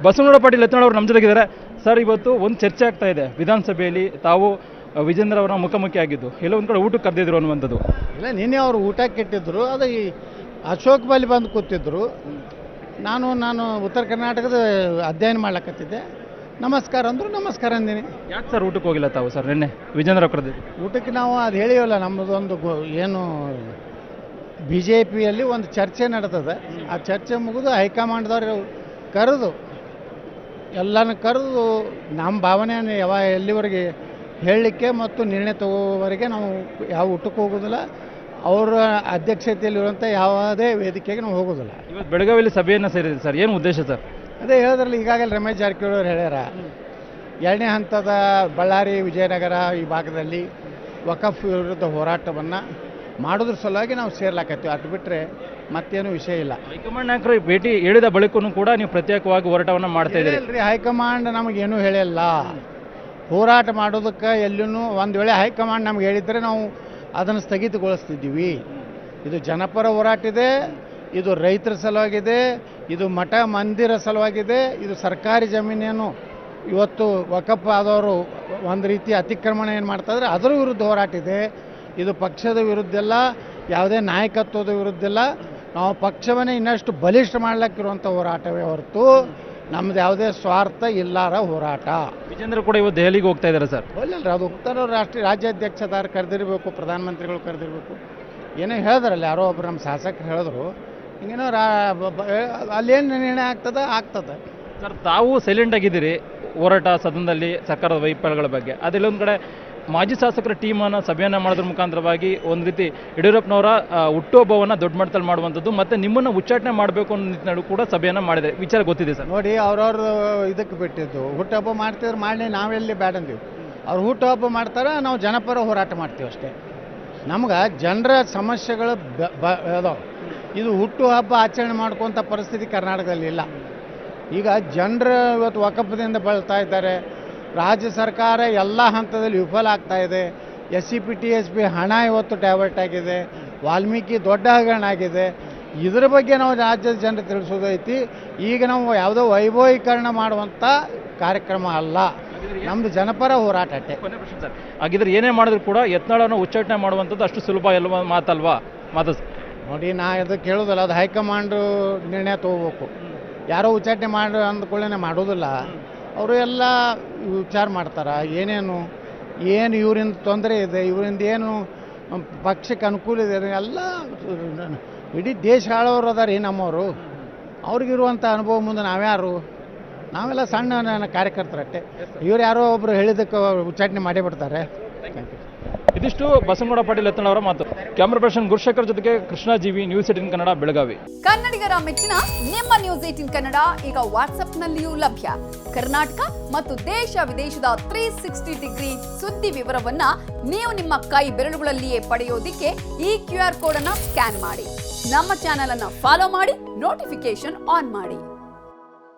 ಬಸವನಗೌಡ ಪಾಟೀಲ್ ಯತ್ನಾಳ್ ಅವರು ನಮ್ಮ ಜೊತೆಗಿದ್ದಾರೆ. ಸರ್, ಇವತ್ತು ಒಂದು ಚರ್ಚೆ ಆಗ್ತಾ ಇದೆ ವಿಧಾನಸಭೆಯಲ್ಲಿ, ತಾವು ವಿಜೇಂದ್ರ ಅವರ ಮುಖಾಮುಖಿ ಆಗಿದ್ದು, ಎಲ್ಲೋ ಒಂದು ಕಡೆ ಊಟಕ್ಕೆ ಕರೆದಿದ್ರು ಅನ್ನುವಂಥದ್ದು. ಇಲ್ಲ, ನಿನ್ನೆ ಅವರು ಊಟಕ್ಕೆ ಇಟ್ಟಿದ್ರು, ಅದು ಈ ಅಶೋಕ್ ಬಲ್ಲಿ ಬಂದು ಕೂತಿದ್ರು. ನಾನು ಉತ್ತರ ಕರ್ನಾಟಕದ ಅಧ್ಯಯನ ಮಾಡ್ಲಕತ್ತಿದ್ದೆ. ನಮಸ್ಕಾರ ಅಂದರು, ನಮಸ್ಕಾರ ಅಂದಿನಿ. ಯಾಕೆ ಸರ್ ಊಟಕ್ಕೆ ಹೋಗಿಲ್ಲ ತಾವು ಸರ್? ನಿನ್ನೆ ವಿಜೇಂದ್ರ ಕರೆದಿದ್ದು ಊಟಕ್ಕೆ ನಾವು ಅದು ಹೇಳಿವಲ್ಲ, ನಮ್ಮದೊಂದು ಏನು BJPಯಲ್ಲಿ ಒಂದು ಚರ್ಚೆ ನಡೆತದೆ. ಆ ಚರ್ಚೆ ಮುಗಿದು ಹೈಕಮಾಂಡ್ದವ್ರು ಕರೆದು ಎಲ್ಲನೂ ಕರೆದು ನಮ್ಮ ಭಾವನೆಯನ್ನು ಎಲ್ಲಿವರೆಗೆ ಹೇಳಲಿಕ್ಕೆ ಮತ್ತು ನಿರ್ಣಯ ತಗೋವರೆಗೆ ನಾವು ಯಾವ ಊಟಕ್ಕೆ ಹೋಗೋದಿಲ್ಲ. ಅವರ ಅಧ್ಯಕ್ಷತೆಯಲ್ಲಿರುವಂಥ ಯಾವುದೇ ವೇದಿಕೆಗೆ ನಾವು ಹೋಗೋದಿಲ್ಲ. ಇವತ್ತು ಬೆಳಗಾವಿಯಲ್ಲಿ ಸಭೆಯನ್ನು ಸೇರಿದೆ ಸರ್, ಏನು ಉದ್ದೇಶ ಸರ್? ಅದೇ ಹೇಳೋದ್ರಲ್ಲಿ ಈಗಾಗಲೇ ರಮೇಶ್ ಜಾರಕಿಹೊಳಿ ಅವರು ಹೇಳ್ಯಾರ, 2ನೇ ಹಂತದ ಬಳ್ಳಾರಿ ವಿಜಯನಗರ ಈ ಭಾಗದಲ್ಲಿ ವಕಫ್ ವಿರುದ್ಧ ಹೋರಾಟವನ್ನು ಮಾಡೋದ್ರ ಸಲುವಾಗಿ ನಾವು ಸೇರ್ಲಾಕತ್ತೀವಿ. ಅದು ಬಿಟ್ಟರೆ ಮತ್ತೇನು ವಿಷಯ ಇಲ್ಲ. ಹೈಕಮಾಂಡ್ ನಾಯಕರು ಭೇಟಿ ಹೇಳಿದ ಬಳಿಕೂ ಕೂಡ ನೀವು ಪ್ರತ್ಯೇಕವಾಗಿ ಹೋರಾಟವನ್ನು ಮಾಡ್ತಾ ಇದ್ದೀರಿ. ಇಲ್ರಿ, ಹೈಕಮಾಂಡ್ ನಮಗೇನೂ ಹೇಳಿಲ್ಲ. ಹೋರಾಟ ಮಾಡೋದಕ್ಕೆ ಎಲ್ಲೂ ಒಂದು ವೇಳೆ ಹೈಕಮಾಂಡ್ ನಮ್ಗೆ ಹೇಳಿದರೆ ನಾವು ಅದನ್ನು ಸ್ಥಗಿತಗೊಳಿಸ್ತಿದ್ದೀವಿ. ಇದು ಜನಪರ ಹೋರಾಟ ಇದೆ, ಇದು ರೈತರ ಸಲುವಾಗಿದೆ, ಇದು ಮಠ ಮಂದಿರ ಸಲುವಾಗಿದೆ, ಇದು ಸರ್ಕಾರಿ ಜಮೀನೇನು ಇವತ್ತು ವಕಫ್ ಆದವರು ಒಂದು ರೀತಿ ಅತಿಕ್ರಮಣ ಏನು ಮಾಡ್ತಾಯಿದ್ರೆ ಅದರ ವಿರುದ್ಧ ಹೋರಾಟ ಇದೆ. ಇದು ಪಕ್ಷದ ವಿರುದ್ಧ ಇಲ್ಲ, ಯಾವುದೇ ನಾಯಕತ್ವದ ವಿರುದ್ಧ ಇಲ್ಲ. ನಾವು ಪಕ್ಷವನ್ನೇ ಇನ್ನಷ್ಟು ಬಲಿಷ್ಠ ಮಾಡ್ಲಿಕ್ಕಿರುವಂಥ ಹೋರಾಟವೇ ಹೊರತು ನಮ್ದು ಯಾವುದೇ ಸ್ವಾರ್ಥ ಇಲ್ಲಾರ ಹೋರಾಟ. ವಿಜೇಂದ್ರ ಕೂಡ ಇವತ್ತು ದೆಹಲಿಗೆ ಹೋಗ್ತಾ ಇದ್ದಾರೆ ಸರ್. ಒಳ್ಳೆಯಲ್ಲ, ಅದು ಹೋಗ್ತಾರೋ ರಾಜ್ಯಾಧ್ಯಕ್ಷದಾರು ಕರೆದಿರಬೇಕು, ಪ್ರಧಾನಮಂತ್ರಿಗಳು ಕರೆದಿರಬೇಕು. ಏನೋ ಹೇಳಿದ್ರಲ್ಲ, ಯಾರೋ ಒಬ್ರು ನಮ್ಮ ಶಾಸಕರು ಹೇಳಿದ್ರು, ಹಿಂಗೇನೋ ಅಲ್ಲೇನು ನಿರ್ಣಯ ಆಗ್ತದೆ ಸರ್. ತಾವು ಸೈಲೆಂಟ್ ಆಗಿದ್ದೀರಿ ಹೋರಾಟ ಸದನದಲ್ಲಿ ಸರ್ಕಾರದ ವೈಫಲ್ಯಗಳ ಬಗ್ಗೆ. ಅದೆಲ್ಲೊಂದು ಕಡೆ ಮಾಜಿ ಶಾಸಕರ ಟೀಮನ್ನು ಸಭೆಯನ್ನು ಮಾಡೋದ್ರ ಮುಖಾಂತರವಾಗಿ ಒಂದು ರೀತಿ ಯಡಿಯೂರಪ್ಪನವರ ಹುಟ್ಟುಹಬ್ಬವನ್ನು ದೊಡ್ಡ ಮಟ್ಟದಲ್ಲಿ ಮಾಡುವಂಥದ್ದು ಮತ್ತು ನಿಮ್ಮನ್ನು ಉಚ್ಚಾಟನೆ ಮಾಡಬೇಕು ಅನ್ನೋ ನಿಟ್ಟಿನಲ್ಲಿ ಕೂಡ ಸಭೆಯನ್ನು ಮಾಡಿದೆ. ವಿಚಾರ ಗೊತ್ತಿದೆ ಸರ್. ನೋಡಿ, ಅವ್ರವ್ರು ಇದಕ್ಕೆ ಬಿಟ್ಟಿದ್ದು, ಹುಟ್ಟುಹಬ್ಬ ಮಾಡ್ತಿದ್ರೆ ಮಾಡಲಿ, ನಾವೆಲ್ಲಿ ಬೇಡ ಅಂದೀವಿ. ಅವ್ರು ಹುಟ್ಟುಹಬ್ಬ ಮಾಡ್ತಾರೆ, ನಾವು ಜನಪರ ಹೋರಾಟ ಮಾಡ್ತೀವಿ ಅಷ್ಟೇ. ನಮ್ಗೆ ಜನರ ಸಮಸ್ಯೆಗಳು ಅದಾವೆ. ಇದು ಹುಟ್ಟುಹಬ್ಬ ಆಚರಣೆ ಮಾಡ್ಕೊತ ಪರಿಸ್ಥಿತಿ ಕರ್ನಾಟಕದಲ್ಲಿ ಇಲ್ಲ. ಈಗ ಜನರು ಇವತ್ತು ವಕಫದಿಂದ ಬಳಲ್ತಾ ಇದ್ದಾರೆ. ರಾಜ್ಯ ಸರ್ಕಾರ ಎಲ್ಲ ಹಂತದಲ್ಲಿ ವಿಫಲ ಆಗ್ತಾ ಇದೆ. SCPTSP ಹಣ ಇವತ್ತು ಡೈವರ್ಟ್ ಆಗಿದೆ. ವಾಲ್ಮೀಕಿ ದೊಡ್ಡ ಹಗರಣ ಆಗಿದೆ. ಇದರ ಬಗ್ಗೆ ನಾವು ರಾಜ್ಯದ ಜನರು ತಿಳಿಸೋದೈತಿ. ಈಗ ನಾವು ಯಾವುದೋ ವೈಭವೀಕರಣ ಮಾಡುವಂಥ ಕಾರ್ಯಕ್ರಮ ಅಲ್ಲ, ನಮ್ಮದು ಜನಪರ ಹೋರಾಟ ಅಷ್ಟೇ. ಹಾಗಿದ್ರೆ ಏನೇ ಮಾಡಿದ್ರು ಕೂಡ ಯತ್ನಾಳನ್ನು ಉಚ್ಚಾಟನೆ ಮಾಡುವಂಥದ್ದು ಅಷ್ಟು ಸುಲಭ ಎಲ್ಲ ಮಾತಲ್ವಾ? ನೋಡಿ, ನಾ ಅದಕ್ಕೆ ಹೇಳೋದಲ್ಲ, ಅದು ಹೈಕಮಾಂಡು ನಿರ್ಣಯ ತೊಗೋಬೇಕು. ಯಾರೋ ಉಚ್ಚಾಟನೆ ಮಾಡಿ ಅಂದ್ಕೊಳ್ಳೇ ಮಾಡೋದಿಲ್ಲ. ಅವರು ಎಲ್ಲ ವಿಚಾರ ಮಾಡ್ತಾರೆ, ಏನು ಇವರಿಂದ ತೊಂದರೆ ಇದೆ, ಇವರಿಂದ ಏನು ಪಕ್ಷಕ್ಕೆ ಅನುಕೂಲ ಇದೆ, ಎಲ್ಲ ಇಡೀ ದೇಶ ಆಳೋರು ಅದಾರ ನಮ್ಮವರು. ಅವ್ರಿಗಿರುವಂಥ ಅನುಭವ ಮುಂದೆ ನಾವ್ಯಾರು? ನಾವೆಲ್ಲ ಸಣ್ಣ ಕಾರ್ಯಕರ್ತರಷ್ಟೇ. ಇವ್ರು ಯಾರೋ ಒಬ್ಬರು ಹೇಳಿದ್ದಕ್ಕೆ ಉಚ್ಚಾಟನೆ ಮಾಡೇ ಬಿಡ್ತಾರೆ. ಇದಿಷ್ಟು ಬಸವನಗೌಡ ಪಾಟೀಲ್ ಯತ್ನಾಳ್ ಅವರ ಮಾತು. ಕ್ಯಾಮರಾ ಪರ್ಸನ್ ಗುರುಶೇಖರ್ ಜೊತೆಗೆ ಕೃಷ್ಣ ಜೀವಿ, ನ್ಯೂಸ್ 18 ಕನ್ನಡ, ಬೆಳಗಾವಿ. ಕನ್ನಡಿಗರ ಮೆಚ್ಚಿನ ನಿಮ್ಮ ನ್ಯೂಸ್ 18 ಕನ್ನಡ ಈಗ ವಾಟ್ಸ್ಆಪ್ನಲ್ಲಿಯೂ ಲಭ್ಯ. ಕರ್ನಾಟಕ ಮತ್ತು ದೇಶ ವಿದೇಶದ 360 ಡಿಗ್ರಿ ಸುದ್ದಿ ವಿವರವನ್ನ ನೀವು ನಿಮ್ಮ ಕೈ ಬೆರಳುಗಳಲ್ಲಿಯೇ ಪಡೆಯೋದಿಕ್ಕೆ ಈ QR ಕೋಡ್ ಅನ್ನ ಸ್ಕ್ಯಾನ್ ಮಾಡಿ. ನಮ್ಮ ಚಾನೆಲ್ ಅನ್ನ ಫಾಲೋ ಮಾಡಿ, ನೋಟಿಫಿಕೇಶನ್ ಆನ್ ಮಾಡಿ.